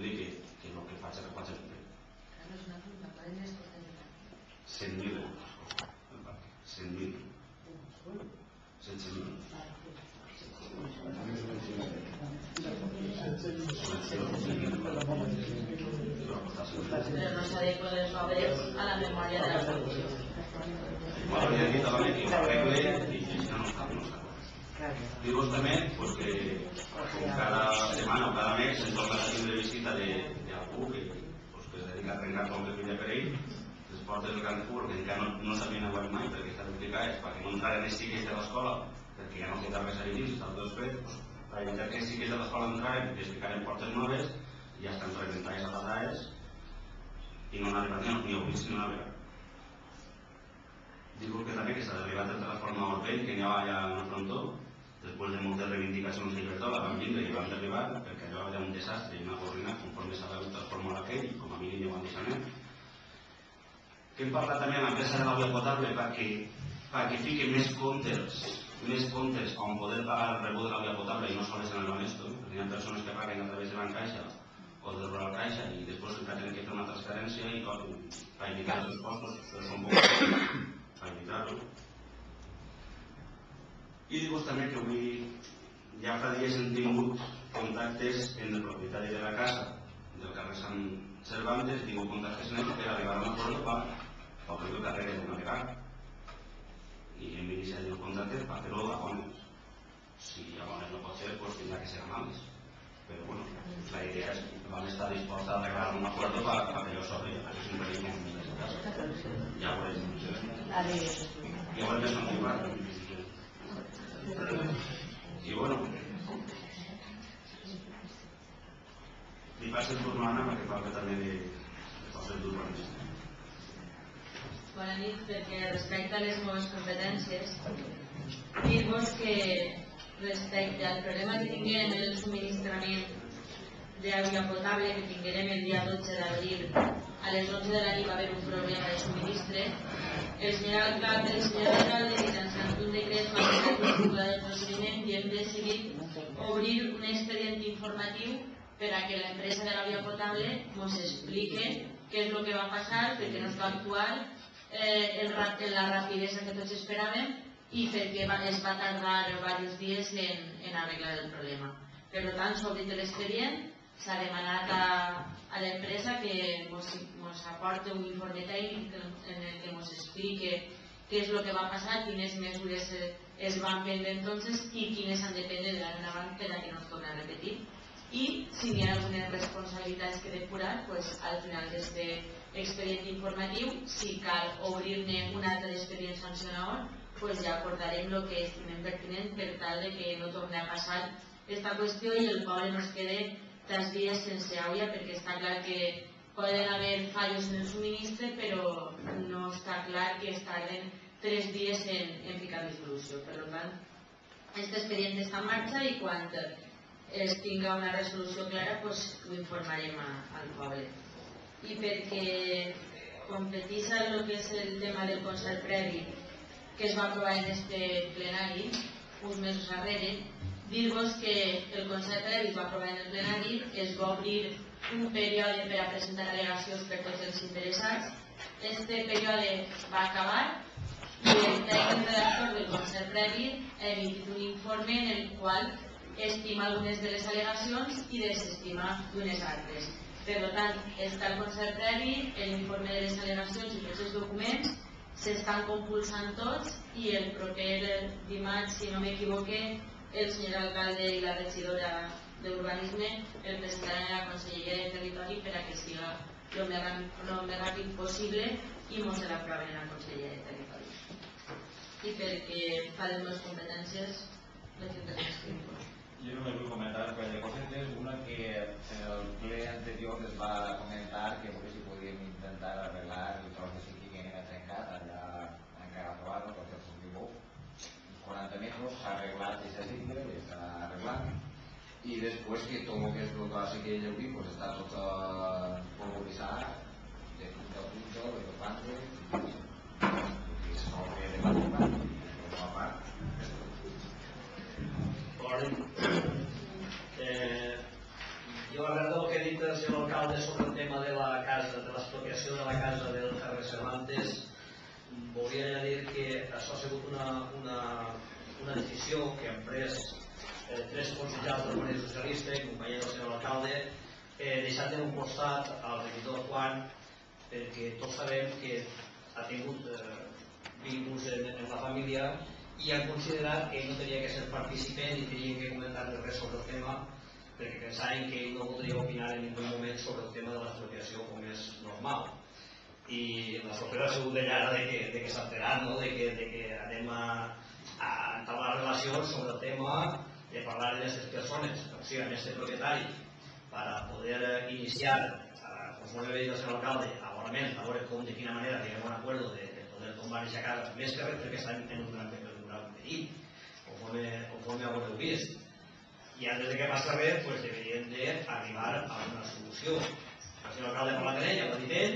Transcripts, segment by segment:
que el que faig és que faig el PP. Carlos, una pregunta, ¿cuál es el coste del parque? 100.000 euros el parque, 100.000. 100.000. Pero no se adecua les obres a la memòria de la producció. Bueno, li he dit també que ho arregle i això no està dir-vos també que cada setmana o cada mes ens torna a tindre visita d'algú que es dedica a trencar com que filla per ell les portes del camp de futbol que encara no s'havien aguat mai perquè està duplicades perquè no entraren els xiquets de l'escola perquè ja no queda res a dins, està tot fet per evitar que els xiquets de l'escola entraren i es ficaren portes noves i ja estan rebentades a passades i no n'ha arribat ni ho vist ni no n'ha arribat. Digo que també que s'ha d'arribar a transformar el vell que n'hi ha allà en el frontó després de moltes reivindicacions i Iberdrola vam vindre i vam arribar perquè allò era un desastre i una gorrina conforme s'ha de transformar aquell com a mínim ja ho han deixat. Que hem parlat també amb l'empresa de l'aigua potable perquè fiqui més comptes on poder pagar el rebut de l'aigua potable i no sols en el Banesto, perquè hi ha persones que paguen a través de Bancaixa o de Rural Caixa i després encara tenen que fer una transferència i per evitar els costos, això és un poc per evitar-ho. I dic també que avui ja fa dies hem tingut contactes amb el propietari de la casa del carrer Sant Cervantes, tingut contactes amb ell per arribar a un acord per obrir el carrer de navegar i hem iniciat el contacte per fer-ho a bones. Si a bones no pot ser, doncs tindrà que ser a males. Però bueno, la idea és que vam estar disposats a arreglar un acord per que allò s'obri, perquè és un perill que no és de casa. Ja ho veurem. Ja ho veurem més motivat. I bueno, li passo el turno a Anna perquè parla també de coses d'urbanisme. Bona nit, perquè respecte a les meves competències, dir-vos que respecte al problema que tinguem en el subministrament d'aigua potable que tinguem el dia 12 d'abril a les 11 de la nit va haver un problema de subministre, el senyor alcalde i el senyor alcalde mitjançant un decret van fer un titular de procediment i hem decidit obrir un expedient informatiu per a que l'empresa de l'aigua potable ens explique què és el que va passar, perquè no es va actuar en la rapidesa que tots esperàvem i perquè es va tardar diversos dies en arreglar el problema. Per tant, s'ha obrit l'expedient, s'ha demanat a l'empresa que ens aporti un informe tècnic en el que ens explique què és el que va passar, quines mesures es van prendre entonces i quines han de prendre de l'any endavant per a que no es torni a repetir. I si hi ha algunes responsabilitats que depurar, al final d'aquest expedient informatiu, si cal obrir-ne un altre expedient sancionador, ja acordarem el que estimem pertinent per tal que no torni a passar aquesta qüestió i el poble no es quede tants dies sense aigua, perquè està clar que poden haver fallos en el subministre, però no està clar que es tarden 3 dies en ficar la solució. Per tant, aquest expedient està en marxa i quan es tinga una resolució clara ho informarem al poble. I perquè competís el que és el tema del concert previ que es va aprovar en aquest plenari uns mesos darrere, dir-vos que el concert previ es va aprovar en el plenari, es va obrir un període per a presentar al·legacions per tots els interessats. Aquest període va acabar i el tècnic redactor del concert previ ha emitit un informe en el qual estima algunes de les al·legacions i desestima d'unes altres. Per tant, està el concert previ, l'informe de les al·legacions i tots els documents s'estan compulsant tots i el proper dimarts, si no m'equivoque, el senyor alcalde i la regidora d'Urbanisme el presentaran a la Conselleria de Territori per a que siga el més ràpid possible i ens l'aproven a la Conselleria de Territori. I perquè fa les meves competències les intervencions. Jo només vull comentar un parell de cosetes. Una, que en el ple anterior es va comentar que si podíem intentar arreglar el tros de Siqui que era trencat allà encara trobar-lo perquè el sentiu 40 metres s'ha arreglat aquesta cicle i està arreglant i després que tot el que és el que que ell avui està tot polvoritzat de punta a punta, de planta i és molt que de planta i per una part jo arrel del que ha dit el senyor l'expropiació de la casa del carrer Cervantes, volia dir que això ha sigut una decisió que han pres tres consellers del Partit Socialista i companyia del senyor alcalde, deixant en un costat al regidor Juan, perquè tots sabem que ha tingut vínculs en la família i han considerat que ell no tenia que ser participant i tenia que comentar res sobre el tema, perquè pensaven que ell no voldria opinar en ningú moment sobre el tema de l'expropiació com és normal. I la sorpresa ha sigut d'ella ara de que s'ha enterat, de que anem a entablar relacions sobre el tema de parlar de aquestes persones, o sigui, amb aquest propietari, per poder iniciar, conforme ve el senyor alcalde, a veure com, de quina manera lleguem a un acuerdo de poder tombar aquesta casa, més que res perquè estan en un gran perill, conforme haureu vist. I antes de que passi res, deurien d'arribar a una solució. El senyor alcalde ha parlat amb ell, ha dit ell,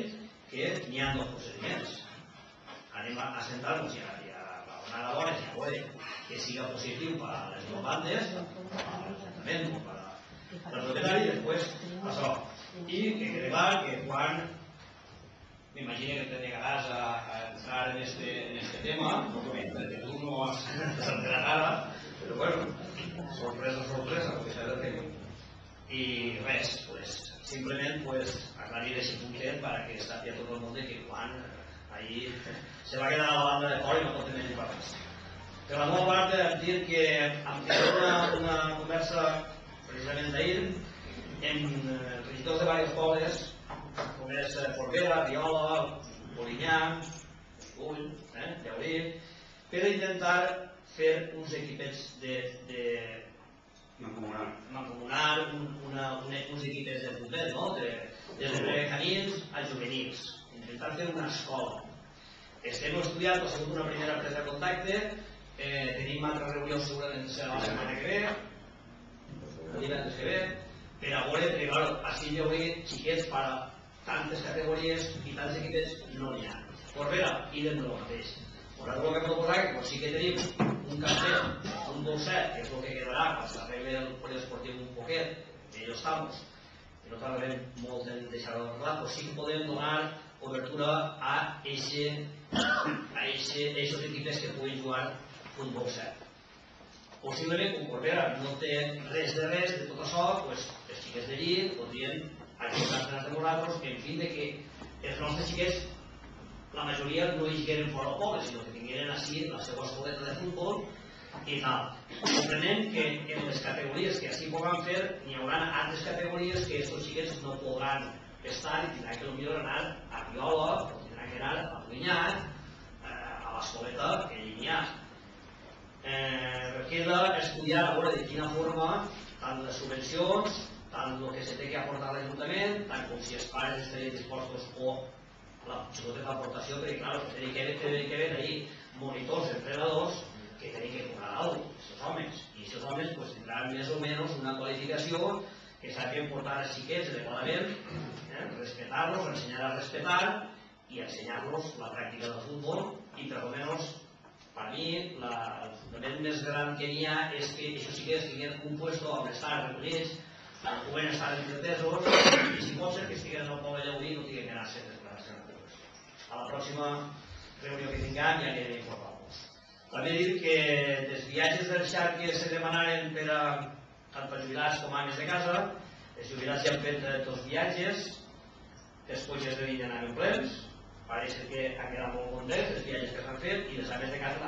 que n'hi ha dos procediments. Anem a centrar-nos i a donar a bones i a veure que siga positiu per a les dues bandes, per a l'Ajuntament o per al propietari, i després això. I que quede clar que quan m'imagino que te negaràs a entrar en este tema, perquè tu no has enterat ara, però bueno, sorpresa, perquè s'ha de fer. I res, simplement aclarir aquest puntet perquè sàpiga tot el món que quan ahir se va quedar a la banda de fora i no pot tenir per res. Per la meva part, hem dit que hem tingut una conversa precisament d'ahir amb regidors de diversos pobles, com és Corbera, Riola, Polinyà, Ull, Llaurí, per intentar fer uns equipets mancomunar uns equipets de futbol, no? Des de precanins a juvenils, intentar fer una escola. Estem estudiant, ha sigut una primera presa de contacte, tenim altres reunions segurament serà la setmana que ve, el divendres que ve, per a veure, perquè clar, així hi haurà xiquets per a tantes categories i tants equipets no n'hi ha. Corbera, idem del mateix. Nosaltres el que proposar que sí que tenim un cartet, un bolset, que és el que quedarà quan s'arregle el poliesportiu un poquet, en ells estamos, i no tardarem molt en deixar-ho arreglar, però sí que podem donar obertura a aquests equipes que puguin jugar futbol 7. Possiblement, com Corbera no té res de tot això, els xiquets d'allí podrien ajudar-nos de nosaltres, en fi, que els nostres xiquets, la majoria no hi higueren fora del poble, sinó que tingueren així la seva escoleta de futbol i tal. Comprenent que en les categories que així poden fer, n'hi haurà altres categories que aquests xiquets no podran estar i tindran que potser anar a Riola o tindran que anar a Polinyà, a l'escoleta que allí n'hi ha. Queda estudiar a veure de quina forma tant les subvencions, tant el que se té que aportar a l'Ajuntament, tant com si els pares estarien dispostos o la xicoteta aportació, perquè clar, tenen que haver ahí monitors, entrenadors, que tenen que cobrar alguna cosa, aquests homes. I aquests homes tindran més o menys una qualificació que sàpiguen portar els xiquets adequadament, respetar-los, ensenyar a respetar i ensenyar-los la pràctica del futbol i per almenys per mi, el més gran que n'hi ha és que aquests xiquets tinguin un puesto on estar recollits, on puguen estar entretesos i si pot ser que estiguin al poble Llaurí no tinguin que anar a ser desplaçats. A la pròxima reunió que tinguem ja aniré a informar-vos. També dir que dels viatges del xar que se demanaren per a tant per jubilats com a amics de casa, els jubilats ja han fet 2 viatges, després ja es venien anant en plens, pareix que han quedat molt contents els viatges que s'han fet i les ames de casa